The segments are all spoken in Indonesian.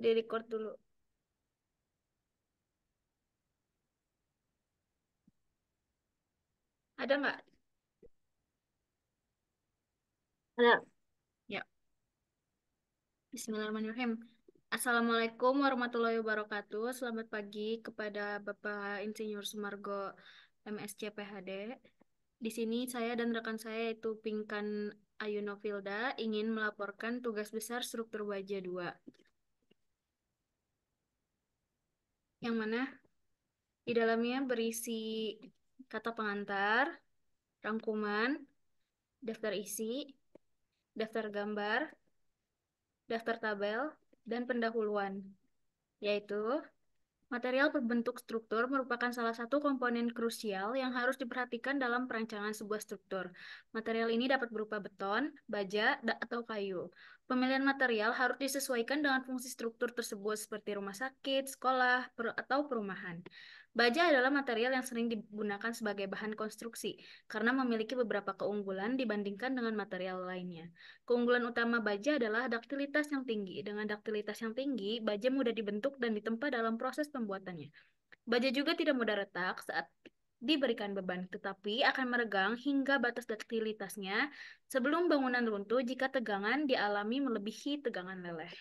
Di record dulu. Ada nggak? Ada. Ya. Bismillahirrahmanirrahim. Assalamualaikum warahmatullahi wabarakatuh. Selamat pagi kepada Bapak Insinyur Sumargo MSc PhD. Di sini saya dan rekan saya yaitu Pinkan Ayu Novilda ingin melaporkan tugas besar struktur baja 2. Yang mana di dalamnya berisi kata pengantar, rangkuman, daftar isi, daftar gambar, daftar tabel, dan pendahuluan, yaitu material berbentuk struktur merupakan salah satu komponen krusial yang harus diperhatikan dalam perancangan sebuah struktur. Material ini dapat berupa beton, baja, atau kayu. Pemilihan material harus disesuaikan dengan fungsi struktur tersebut seperti rumah sakit, sekolah, atau perumahan. Baja adalah material yang sering digunakan sebagai bahan konstruksi karena memiliki beberapa keunggulan dibandingkan dengan material lainnya. Keunggulan utama baja adalah daktilitas yang tinggi. Dengan daktilitas yang tinggi, baja mudah dibentuk dan ditempa dalam proses pembuatannya. Baja juga tidak mudah retak saat diberikan beban, tetapi akan meregang hingga batas daktilitasnya sebelum bangunan runtuh jika tegangan dialami melebihi tegangan leleh.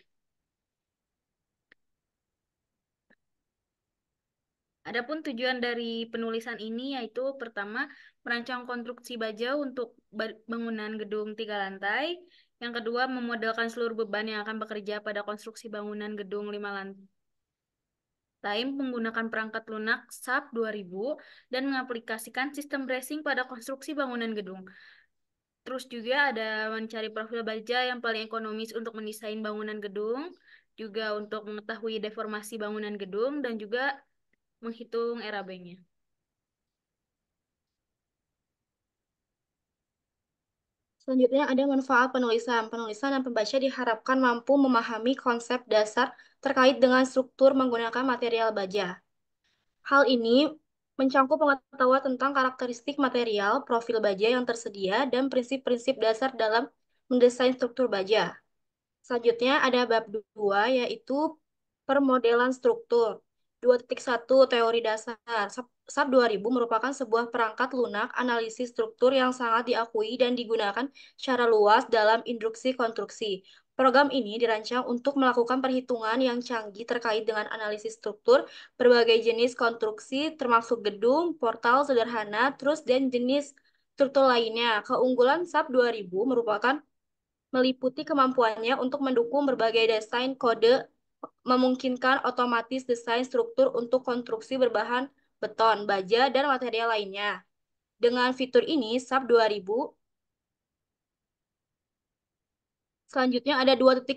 Adapun tujuan dari penulisan ini yaitu pertama, merancang konstruksi baja untuk bangunan gedung 3 lantai. Yang kedua, memodelkan seluruh beban yang akan bekerja pada konstruksi bangunan gedung 5 lantai menggunakan perangkat lunak SAP 2000 dan mengaplikasikan sistem bracing pada konstruksi bangunan gedung. Terus juga ada mencari profil baja yang paling ekonomis untuk mendesain bangunan gedung, juga untuk mengetahui deformasi bangunan gedung, dan juga menghitung RAB-nya. Selanjutnya ada manfaat penulisan. Penulisan dan pembaca diharapkan mampu memahami konsep dasar terkait dengan struktur menggunakan material baja. Hal ini mencangkup pengetahuan tentang karakteristik material, profil baja yang tersedia, dan prinsip-prinsip dasar dalam mendesain struktur baja. Selanjutnya ada bab 2 yaitu permodelan struktur. 2.1 teori dasar. SAP 2000 merupakan sebuah perangkat lunak analisis struktur yang sangat diakui dan digunakan secara luas dalam industri konstruksi. Program ini dirancang untuk melakukan perhitungan yang canggih terkait dengan analisis struktur berbagai jenis konstruksi termasuk gedung, portal sederhana, trus, dan jenis struktur lainnya. Keunggulan SAP 2000 merupakan meliputi kemampuannya untuk mendukung berbagai desain kode, memungkinkan otomatis desain struktur untuk konstruksi berbahan beton, baja, dan material lainnya. Dengan fitur ini, SAP 2000 selanjutnya ada 2.1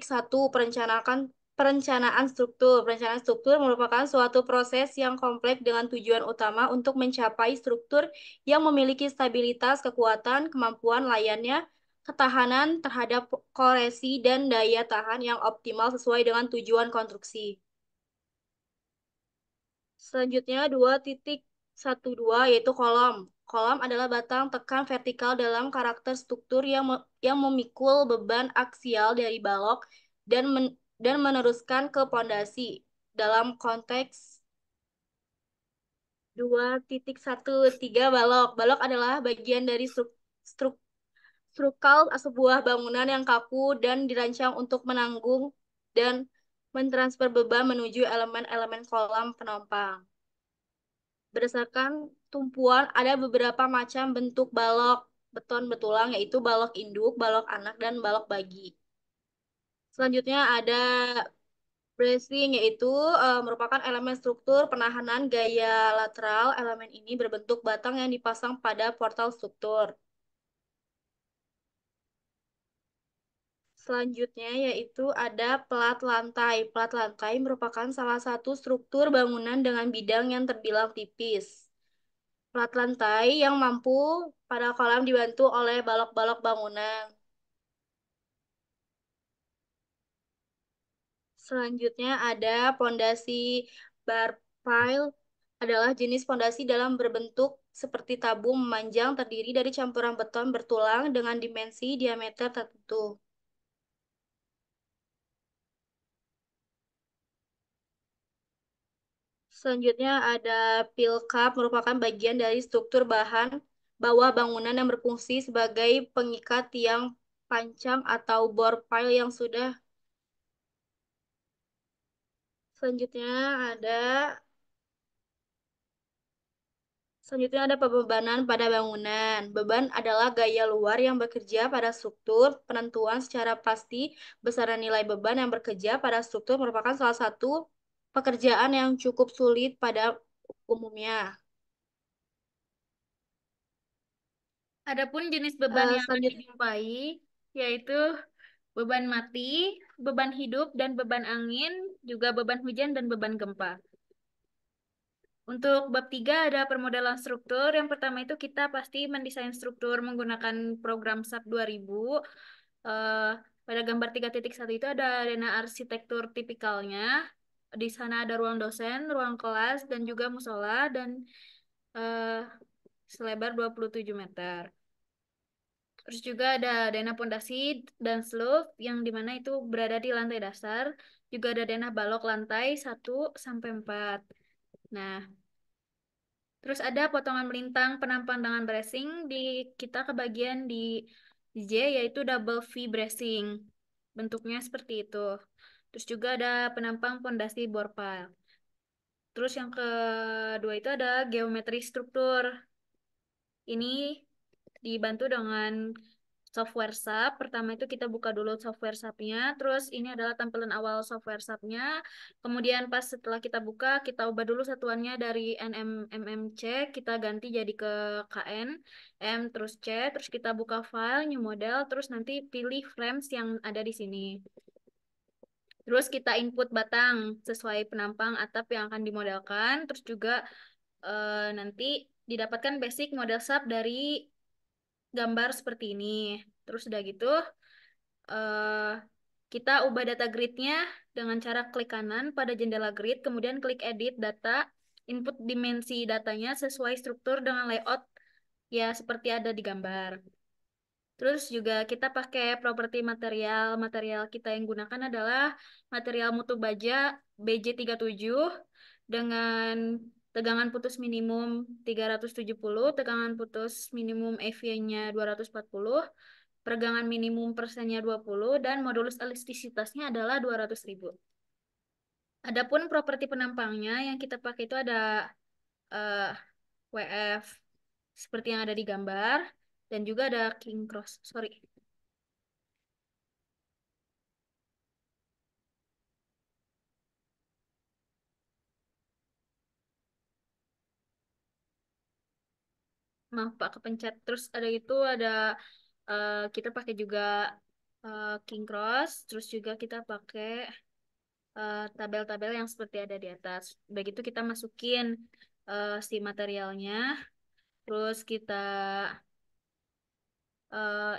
perencanaan struktur. Perencanaan struktur merupakan suatu proses yang kompleks dengan tujuan utama untuk mencapai struktur yang memiliki stabilitas, kekuatan, kemampuan layannya, ketahanan terhadap koresi, dan daya tahan yang optimal sesuai dengan tujuan konstruksi. Selanjutnya 2.12 yaitu kolom. Kolom adalah batang tekan vertikal dalam karakter struktur yang memikul beban aksial dari balok dan meneruskan ke pondasi. Dalam konteks 2.13 balok. Balok adalah bagian dari strukal sebuah bangunan yang kaku dan dirancang untuk menanggung dan mentransfer beban menuju elemen-elemen kolam penopang. Berdasarkan tumpuan, ada beberapa macam bentuk balok beton betulang, yaitu balok induk, balok anak, dan balok bagi. Selanjutnya ada bracing, yaitu merupakan elemen struktur penahanan gaya lateral. Elemen ini berbentuk batang yang dipasang pada portal struktur. Selanjutnya yaitu ada pelat lantai. Pelat lantai merupakan salah satu struktur bangunan dengan bidang yang terbilang tipis. Pelat lantai yang mampu pada kolam dibantu oleh balok-balok bangunan. Selanjutnya ada pondasi bar pile adalah jenis pondasi dalam berbentuk seperti tabung memanjang terdiri dari campuran beton bertulang dengan dimensi diameter tertentu. Selanjutnya ada pilkap merupakan bagian dari struktur bahan bawah bangunan yang berfungsi sebagai pengikat tiang pancang atau bor pile yang sudah. Selanjutnya ada Selanjutnya ada pembebanan pada bangunan. Beban adalah gaya luar yang bekerja pada struktur. Penentuan secara pasti besaran nilai beban yang bekerja pada struktur merupakan salah satu pekerjaan yang cukup sulit pada umumnya. Adapun jenis beban yang akan Selanjutnya, dijumpai yaitu beban mati, beban hidup, dan beban angin, juga beban hujan dan beban gempa. Untuk bab 3 ada permodalan struktur. Yang pertama itu kita pasti mendesain struktur menggunakan program SAP 2000. Eh, pada gambar 3.1 itu ada dana arsitektur tipikalnya. Di sana ada ruang dosen, ruang kelas, dan juga musola, dan eh, selebar 27 meter. Terus juga ada dana pondasi dan slope yang dimana itu berada di lantai dasar. Juga ada dana balok lantai 1 sampai 4. Nah, terus ada potongan melintang penampang dengan bracing di kita kebagian di J yaitu double V bracing. Bentuknya seperti itu. Terus juga ada penampang pondasi bore pile. Terus yang kedua itu ada geometri struktur. Ini dibantu dengan software SAP. Pertama itu kita buka dulu software SAP-nya. Terus ini adalah tampilan awal software SAP-nya. Kemudian pas setelah kita buka, kita ubah dulu satuannya dari NMMC, kita ganti jadi ke KN, M terus C, terus kita buka file, new model, terus nanti pilih frames yang ada di sini. Terus kita input batang sesuai penampang atap yang akan dimodelkan. Terus juga nanti didapatkan basic model SAP dari gambar seperti ini. Terus udah gitu, eh, kita ubah data gridnya dengan cara klik kanan pada jendela grid, kemudian klik edit data, input dimensi datanya sesuai struktur dengan layout ya seperti ada di gambar. Terus juga kita pakai properti material. Material kita yang gunakan adalah material mutu baja BJ37 dengan tegangan putus minimum 370, tegangan putus minimum EV-nya 240, peregangan minimum persennya 20, dan modulus elastisitasnya adalah 200.000. Adapun properti penampangnya yang kita pakai itu ada eh, WF seperti yang ada di gambar dan juga ada king cross. Sorry. Maaf Pak kepencet. Terus ada itu ada kita pakai juga king cross, terus juga kita pakai tabel-tabel yang seperti ada di atas. Begitu kita masukin si materialnya, terus kita eh,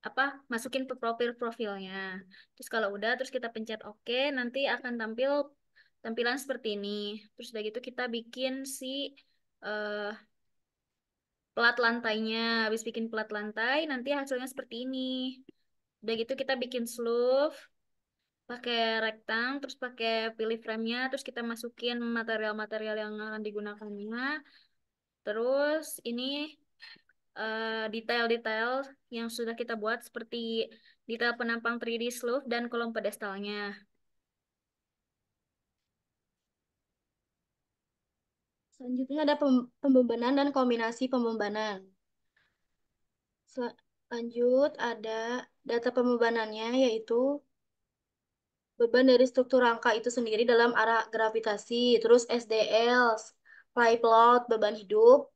apa masukin ke profil-profilnya. Terus kalau udah, terus kita pencet OK, nanti akan tampil tampilan seperti ini. Terus udah gitu kita bikin si eh, plat lantainya. Habis bikin plat lantai, nanti hasilnya seperti ini. Udah gitu kita bikin sleeve, pakai rektang, terus pakai pilih frame-nya, terus kita masukin material-material yang akan digunakannya. Terus ini detail-detail yang sudah kita buat seperti detail penampang 3D sleeve dan kolom pedestalnya. selanjutnya ada pembebanan dan kombinasi pembebanan. Lanjut ada data pembebanannya yaitu beban dari struktur rangka itu sendiri dalam arah gravitasi, terus SDL, live load, beban hidup,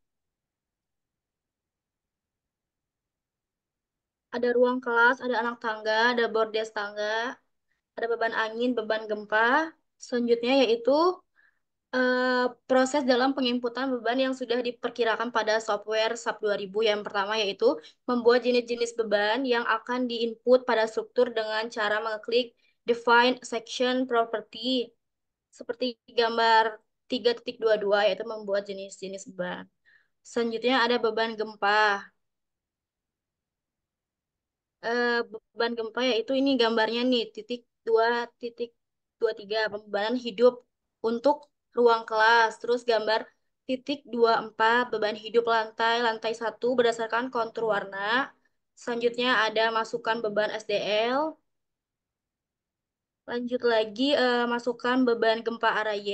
ada ruang kelas, ada anak tangga, ada bordes tangga, ada beban angin, beban gempa. Selanjutnya yaitu proses dalam penginputan beban yang sudah diperkirakan pada software SAP 2000. Yang pertama yaitu membuat jenis-jenis beban yang akan diinput pada struktur dengan cara mengklik Define Section Property seperti gambar 3.22 yaitu membuat jenis-jenis beban. Selanjutnya ada beban gempa. Beban gempa yaitu ini gambarnya nih titik 2.23 pembebanan hidup untuk ruang kelas. Terus gambar titik 24 beban hidup lantai, lantai 1 berdasarkan kontur warna. Selanjutnya ada masukan beban SDL. Lanjut lagi masukkan beban gempa area Y.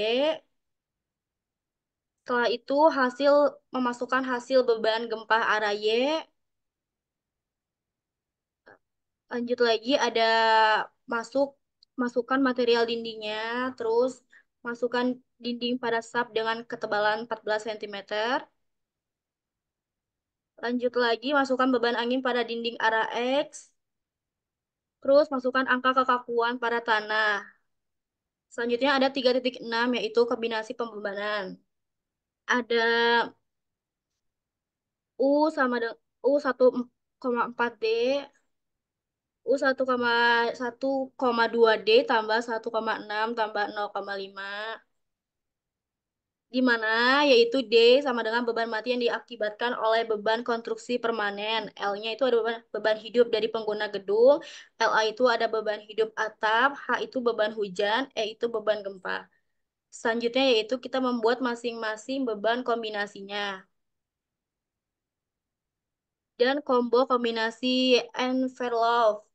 Setelah itu memasukkan hasil beban gempa area Y. Lanjut lagi ada masuk masukkan material dindingnya, terus masukkan dinding pada sub dengan ketebalan 14 cm. Lanjut lagi masukkan beban angin pada dinding area X, terus masukkan angka kekakuan pada tanah. Selanjutnya ada 3.6 yaitu kombinasi pembebanan. Ada U sama dengan U 1,4D, U 1,2D tambah 1,6 tambah 0,5, di mana yaitu D sama dengan beban mati yang diakibatkan oleh beban konstruksi permanen. L-nya itu ada beban hidup dari pengguna gedung, LA itu ada beban hidup atap, H itu beban hujan, E itu beban gempa. Selanjutnya yaitu kita membuat masing-masing beban kombinasinya. Dan combo kombinasi Envelope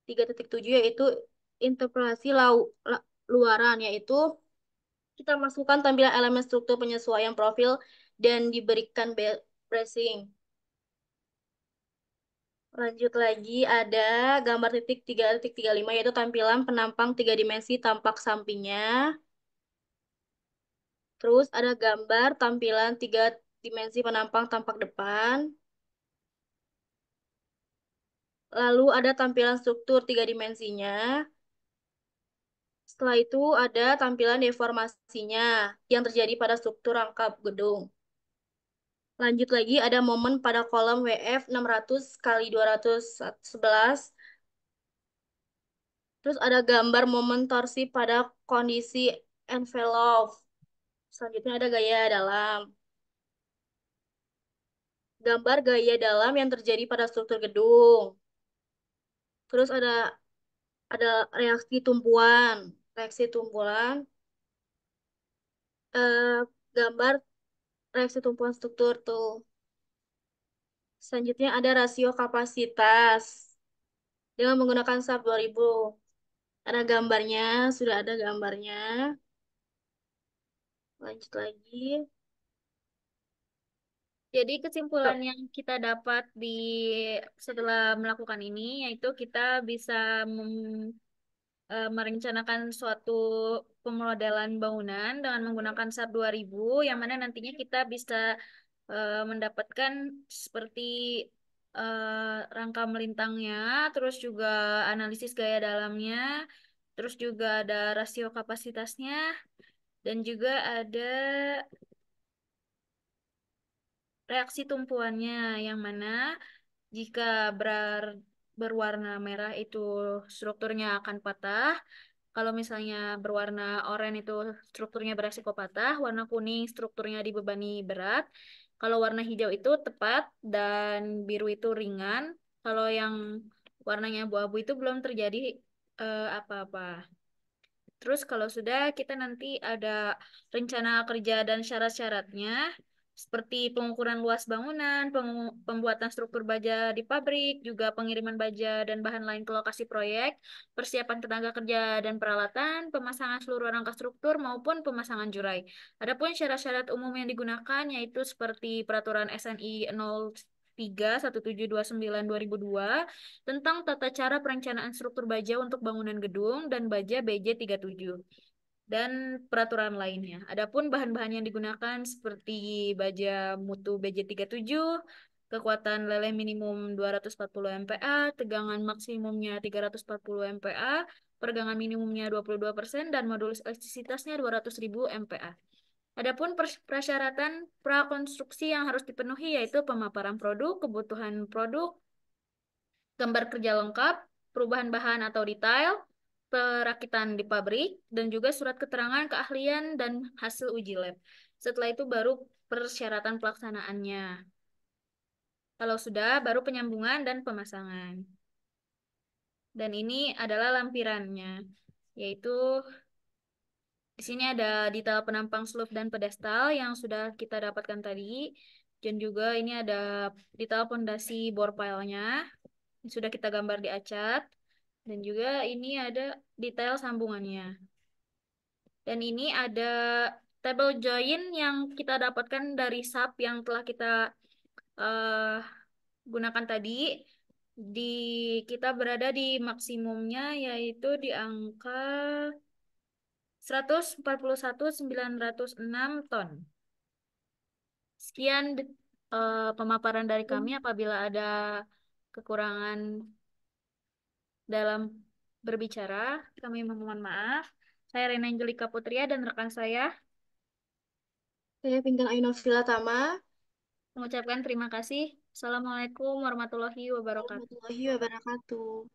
3.7 yaitu interpolasi luaran, yaitu kita masukkan tampilan elemen struktur penyesuaian profil dan diberikan bracing. Lanjut lagi ada gambar titik 3.35 yaitu tampilan penampang 3 dimensi tampak sampingnya. Terus ada gambar tampilan 3 dimensi penampang tampak depan. Lalu ada tampilan struktur 3 dimensinya. Setelah itu ada tampilan deformasinya yang terjadi pada struktur rangkap gedung. Lanjut lagi ada momen pada kolom WF 600 kali 211. Terus ada gambar momen torsi pada kondisi envelope. Selanjutnya ada gaya dalam. Gambar gaya dalam yang terjadi pada struktur gedung. Terus ada reaksi tumpuan. Reaksi tumpuan. Eh, gambar reaksi tumpuan struktur tuh. Selanjutnya ada rasio kapasitas dengan menggunakan SAP 2000. Ada gambarnya, sudah ada gambarnya. Lanjut lagi. Jadi kesimpulan yang kita dapat setelah melakukan ini yaitu kita bisa merencanakan suatu pemodelan bangunan dengan menggunakan SAP 2000 yang mana nantinya kita bisa mendapatkan seperti rangka melintangnya, terus juga analisis gaya dalamnya, terus juga ada rasio kapasitasnya, dan juga ada reaksi tumpuannya yang mana jika berwarna merah itu strukturnya akan patah. Kalau misalnya berwarna oranye itu strukturnya beresiko patah, warna kuning strukturnya dibebani berat. Kalau warna hijau itu tepat dan biru itu ringan. Kalau yang warnanya abu-abu itu belum terjadi apa-apa. Terus kalau sudah kita nanti ada rencana kerja dan syarat-syaratnya seperti pengukuran luas bangunan, pembuatan struktur baja di pabrik, juga pengiriman baja dan bahan lain ke lokasi proyek, persiapan tenaga kerja dan peralatan, pemasangan seluruh rangka struktur maupun pemasangan jurai. Adapun syarat-syarat umum yang digunakan yaitu seperti peraturan SNI 03/1729/2002 tentang tata cara perencanaan struktur baja untuk bangunan gedung dan baja BJ 37 dan peraturan lainnya. Adapun bahan-bahan yang digunakan seperti baja mutu BJ 37, kekuatan leleh minimum 240 MPa, tegangan maksimumnya 340 MPa, peregangan minimumnya 22% dan modulus elastisitasnya 200.000 MPa. Adapun persyaratan prakonstruksi yang harus dipenuhi yaitu pemaparan produk, kebutuhan produk, gambar kerja lengkap, perubahan bahan atau detail, perakitan di pabrik, dan juga surat keterangan keahlian dan hasil uji lab. Setelah itu baru persyaratan pelaksanaannya. Kalau sudah, baru penyambungan dan pemasangan. Dan ini adalah lampirannya, yaitu Di sini ada detail penampang slope dan pedestal yang sudah kita dapatkan tadi. Dan juga ini ada detail pondasi bore pile-nya. Sudah kita gambar di acat. Dan juga ini ada detail sambungannya. Dan ini ada table join yang kita dapatkan dari sub yang telah kita eh, gunakan tadi. Di kita berada di maksimumnya yaitu di angka 141.906 ton. Sekian pemaparan dari kami. Apabila ada kekurangan dalam berbicara, kami memohon maaf. Saya Rena Angelika Putria dan rekan saya Saya Pinkan Ayu Novila Tama. mengucapkan terima kasih. Assalamualaikum warahmatullahi wabarakatuh. Warahmatullahi wabarakatuh.